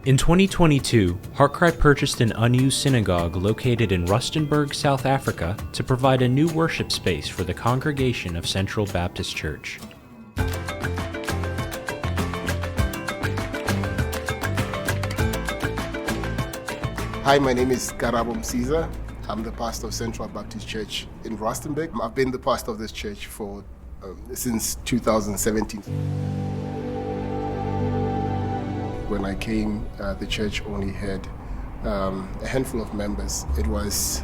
In 2022, HeartCry purchased an unused synagogue located in Rustenburg, South Africa, to provide a new worship space for the congregation of Central Baptist Church. Hi, my name is Karabo Msiza. I'm the pastor of Central Baptist Church in Rustenburg. I've been the pastor of this church for since 2017. When I came, the church only had a handful of members. It was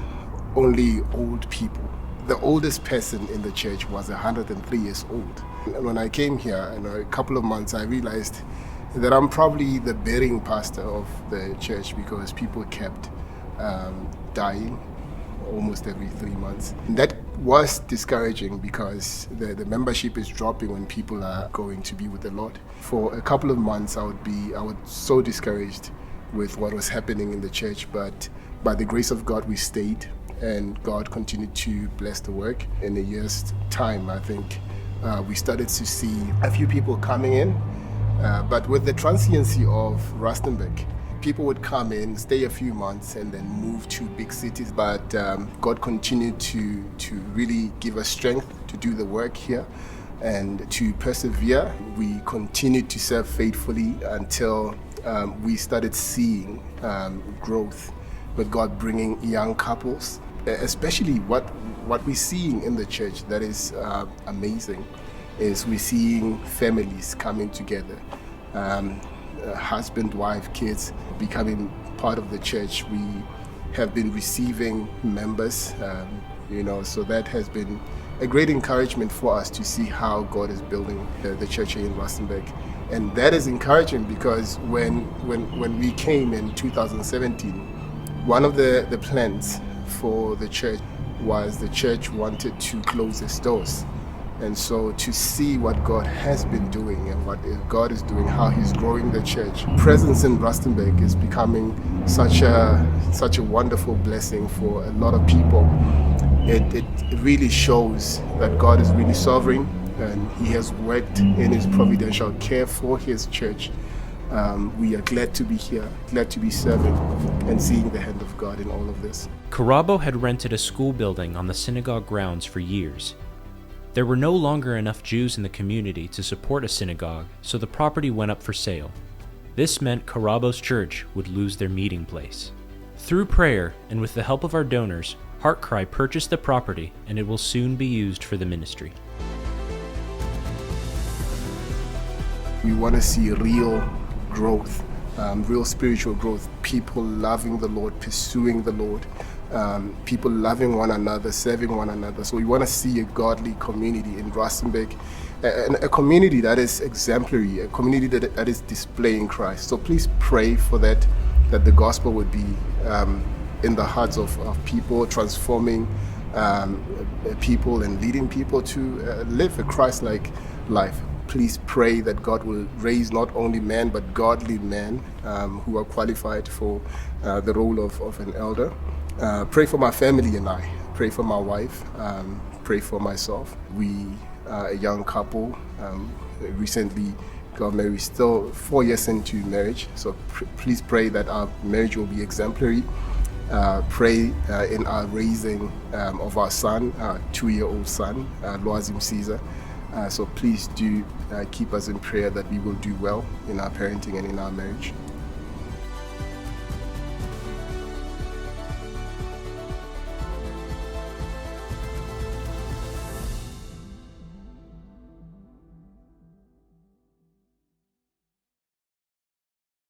only old people. The oldest person in the church was 103 years old. And when I came here, in a couple of months, I realized that I'm probably the bearing pastor of the church because people kept dying almost every 3 months. And that was discouraging because the membership is dropping when people are going to be with the Lord. For a couple of months, I was so discouraged with what was happening in the church, but by the grace of God, we stayed, and God continued to bless the work. In a year's time, I think we started to see a few people coming in, but with the transiency of Rustenburg, people would come in, stay a few months, and then move to big cities. But God continued to really give us strength to do the work here and to persevere. We continued to serve faithfully until we started seeing growth with God bringing young couples, especially what we're seeing in the church that is amazing is we're seeing families coming together. Husband, wife, kids becoming part of the church. We have been receiving members, so that has been a great encouragement for us to see how God is building the church here in Rustenburg. And that is encouraging because when we came in 2017, one of the plans for the church was the church wanted to close its doors. And so to see what God has been doing and what God is doing, how He's growing the church, presence in Rustenburg is becoming such a wonderful blessing for a lot of people. It really shows that God is really sovereign and He has worked in His providential care for His church. We are glad to be here, glad to be serving and seeing the hand of God in all of this. Karabo had rented a school building on the synagogue grounds for years. There were no longer enough Jews in the community to support a synagogue, so the property went up for sale. This meant Karabo's church would lose their meeting place. Through prayer and with the help of our donors, HeartCry purchased the property and it will soon be used for the ministry. We want to see real growth, real spiritual growth, people loving the Lord, pursuing the Lord. People loving one another, serving one another. So we want to see a godly community in Rustenburg, a community that is exemplary, a community that is displaying Christ. So please pray for that the gospel would be in the hearts of people, transforming people and leading people to live a Christ-like life. Please pray that God will raise not only men, but godly men who are qualified for the role of an elder. Pray for my family and I. Pray for my wife. Pray for myself. We are a young couple. Recently got married, still 4 years into marriage. So please pray that our marriage will be exemplary. Pray in our raising of our son, our 2-year-old son, Loazim Caesar. So please do keep us in prayer that we will do well in our parenting and in our marriage.